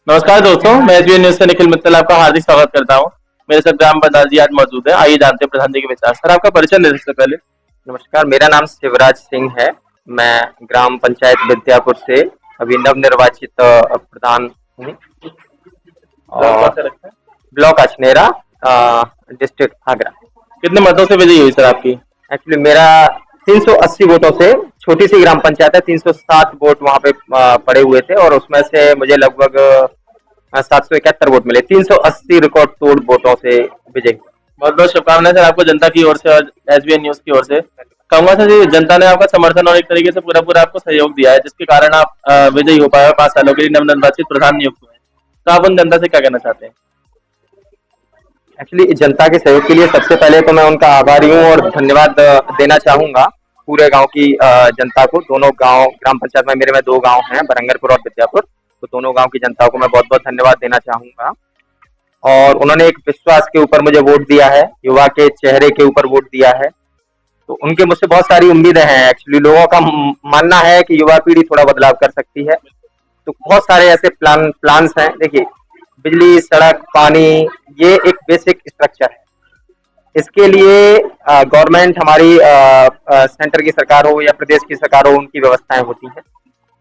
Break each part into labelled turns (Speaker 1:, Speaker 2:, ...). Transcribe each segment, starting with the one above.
Speaker 1: नमस्कार दोस्तों, मैं एसबीएन न्यूज से निखिल मित्तल आपका हार्दिक स्वागत करता हूं। मेरे साथ ग्राम प्रधान जी आज मौजूद हैं। आइए जानते हैं प्रधान जी के विचार। सर, आपका परिचय दें सबसे पहले।
Speaker 2: नमस्कार, मेरा नाम शिवराज सिंह है। मैं ग्राम पंचायत विद्यापुर से अभी नवनिर्वाचित प्रधान हूँ
Speaker 1: ब्लॉक कौन
Speaker 2: और
Speaker 1: सा लगता है?
Speaker 2: Block Achhnera, district Agra.
Speaker 1: कितने मतों से विजयी हुई सर आपकी?
Speaker 2: एक्चुअली मेरा 380 वोटों से, छोटी सी ग्राम पंचायत है, 307 वोट वहाँ पे पड़े हुए थे और उसमें से मुझे लगभग 771 वोट मिले। 380 रिकॉर्ड तोड़ वोटों से विजयी।
Speaker 1: बहुत बहुत शुभकामनाएं सर आपको जनता की ओर से और एसबीएन न्यूज की ओर से। कहूंगा सर जी, जनता ने आपका समर्थन और एक तरीके से पूरा पूरा आपको सहयोग दिया है, जिसके कारण आप विजयी हो पाए और 5 सालों के लिए नवनिर्वाचित प्रधान नियुक्त हुए हैं। तो आप उन जनता से क्या कहना चाहते हैं?
Speaker 2: एक्चुअली जनता के सहयोग के लिए सबसे पहले तो मैं उनका आभारी हूँ और धन्यवाद देना चाहूंगा पूरे गांव की जनता को। दोनों गांव, ग्राम पंचायत में मेरे में 2 गांव हैं, बरंगरपुर और विद्यापुर। तो दोनों गांव की जनता को मैं बहुत बहुत धन्यवाद देना चाहूंगा। और उन्होंने एक विश्वास के ऊपर मुझे वोट दिया है, युवा के चेहरे के ऊपर वोट दिया है। तो उनके मुझसे बहुत सारी उम्मीदें हैं। एक्चुअली लोगों का मानना है कि युवा पीढ़ी थोड़ा बदलाव कर सकती है। तो बहुत सारे ऐसे प्लान्स हैं। देखिए, बिजली, सड़क, पानी, ये एक बेसिक स्ट्रक्चर है। इसके लिए गवर्नमेंट हमारी सेंटर की सरकार हो या प्रदेश की सरकार हो, उनकी व्यवस्थाएं होती हैं।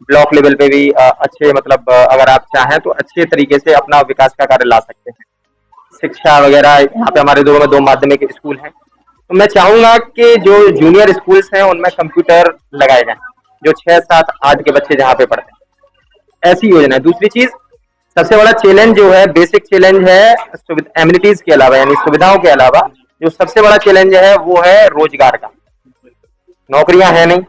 Speaker 2: ब्लॉक लेवल पे भी अच्छे, मतलब अगर आप चाहें तो अच्छे तरीके से अपना विकास का कार्य ला सकते हैं। शिक्षा वगैरह, यहाँ पे हमारे में 2 माध्यमिक स्कूल हैं। तो मैं चाहूंगा कि जो जूनियर स्कूल्स हैं उनमें कंप्यूटर लगाए जाएं, जो 6, 7, 8 के बच्चे जहाँ पे पढ़ते हैं। ऐसी योजना है। दूसरी चीज, सबसे बड़ा चैलेंज जो है, बेसिक चैलेंज है, एम्यूनिटीज के अलावा यानी सुविधाओं के अलावा जो सबसे बड़ा चैलेंज है वो है रोजगार का। नौकरियां है नहीं,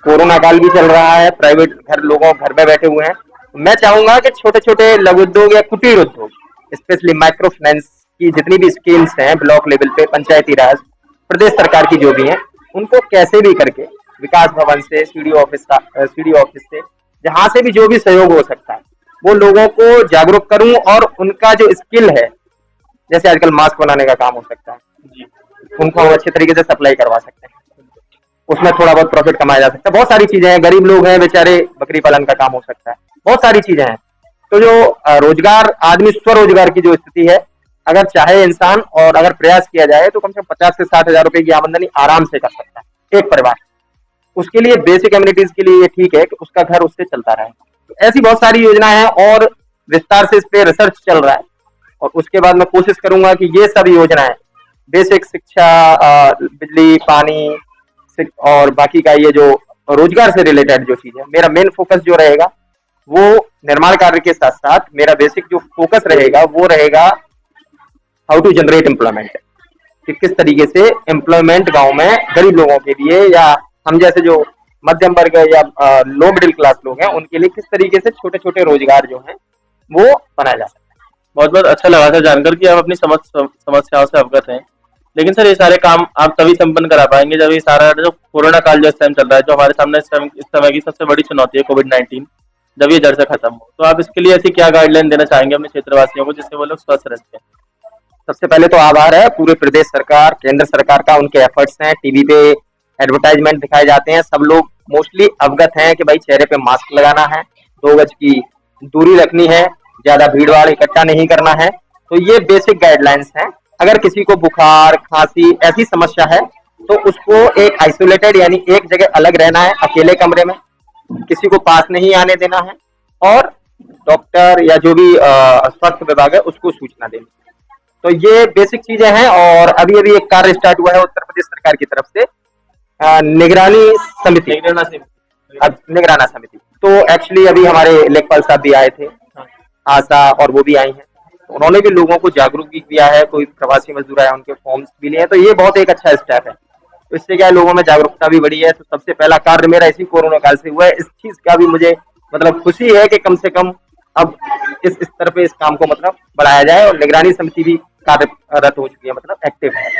Speaker 2: कोरोना काल भी चल रहा है, प्राइवेट घर, लोगों घर में बैठे हुए हैं। मैं चाहूंगा कि छोटे छोटे लघु उद्योग या कुटीर उद्योग, स्पेशली माइक्रो फाइनेंस की जितनी भी स्कीम्स हैं ब्लॉक लेवल पे, पंचायती राज, प्रदेश सरकार की जो भी हैं, उनको कैसे भी करके विकास भवन से, सीडी ऑफिस से, जहां से भी जो भी सहयोग हो सकता है, वो लोगों को जागरूक करूं और उनका जो स्किल है, जैसे आजकल मास्क बनाने का काम हो सकता है,
Speaker 1: जी।
Speaker 2: उनको हम अच्छे तरीके से सप्लाई करवा सकते हैं। उसमें थोड़ा बहुत प्रॉफिट कमाया जा सकता है। बहुत सारी चीजें हैं। गरीब लोग हैं बेचारे, बकरी पालन का काम हो सकता है। बहुत सारी चीजें हैं। तो जो रोजगार, आदमी स्वरोजगार की जो स्थिति है, अगर चाहे इंसान और अगर प्रयास किया जाए तो कम से कम 50 से 60 हजार रुपए की आमदनी आराम से कर सकता है एक परिवार। उसके लिए बेसिक कम्युनिटीज के लिए ये ठीक है कि उसका घर उससे चलता रहे। तो ऐसी बहुत सारी योजनाएं हैं और विस्तार से इस पे रिसर्च चल रहा है। और उसके बाद मैं कोशिश करूंगा कि ये सब योजनाएं, बेसिक शिक्षा, बिजली, पानी, और बाकी का ये जो रोजगार से रिलेटेड जो चीज है, मेरा मेन फोकस जो रहेगा वो निर्माण कार्य के साथ साथ मेरा बेसिक जो फोकस रहेगा वो रहेगा हाउ टू जनरेट एम्प्लॉयमेंट, कि किस तरीके से एम्प्लॉयमेंट गांव में गरीब लोगों के लिए या हम जैसे जो मध्यम वर्ग या लो मिडिल क्लास लोग हैं उनके लिए किस तरीके से छोटे छोटे रोजगार जो हैं वो बनाया जा सकता
Speaker 1: बहुत बहुत अच्छा लगा सर जानकर कि आप अपनी समस्याओं से अवगत हैं। लेकिन सर, ये सारे काम आप तभी संपन्न करा पाएंगे जब ये सारा जो कोरोना काल जो इस टाइम चल रहा है, जो हमारे सामने इस समय की सबसे बड़ी चुनौती है, कोविड-19, जब ये जड़ से खत्म हो। तो आप इसके लिए ऐसी क्या गाइडलाइन देना चाहेंगे अपने क्षेत्रवासियों को, जिससे वो लोग स्वस्थ रह सकें?
Speaker 2: है। सबसे पहले तो आभार है पूरे प्रदेश सरकार, केंद्र सरकार का, उनके एफर्ट्स हैं। टीवी पे एडवर्टाइजमेंट दिखाए जाते हैं, सब लोग मोस्टली अवगत हैं कि भाई चेहरे पे मास्क लगाना है, 2 गज की दूरी रखनी है, ज्यादा भीड़ भाड़ इकट्ठा नहीं करना है। तो ये बेसिक गाइडलाइंस हैं। अगर किसी को बुखार, खांसी ऐसी समस्या है तो उसको एक आइसोलेटेड यानी एक जगह अलग रहना है, अकेले कमरे में, किसी को पास नहीं आने देना है और डॉक्टर या जो भी स्वास्थ्य विभाग है उसको सूचना देनी है। तो ये बेसिक चीजें हैं। और अभी अभी एक कार्य स्टार्ट हुआ है उत्तर प्रदेश सरकार की तरफ से, निगरानी समिति,
Speaker 1: निगराना से।
Speaker 2: निगराना समिति। तो एक्चुअली अभी हमारे लेखपाल साहब भी आए थे,
Speaker 1: हाँ।
Speaker 2: आशा, और वो भी आई हैं। तो उन्होंने भी लोगों को जागरूक भी किया है। कोई प्रवासी मजदूर आया, उनके फॉर्म्स भी लिए हैं। तो ये बहुत एक अच्छा स्टेप है। तो इससे क्या है, लोगों में जागरूकता भी बढ़ी है। तो सबसे पहला कार्य मेरा इसी कोरोना काल से हुआ है। इस चीज का भी मुझे मतलब खुशी है कि कम से कम अब इस स्तर पे इस काम को मतलब बढ़ाया जाए और निगरानी समिति भी कार्यरत हो चुकी है, मतलब एक्टिव है।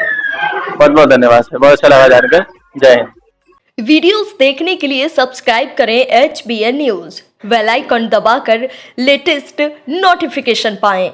Speaker 1: बहुत बहुत धन्यवाद सर, बहुत अच्छा लगा जानकर। जय हिंद।
Speaker 3: वीडियोस देखने के लिए सब्सक्राइब करें HBN न्यूज, बेल आइकन दबाकर लेटेस्ट नोटिफिकेशन पाएं।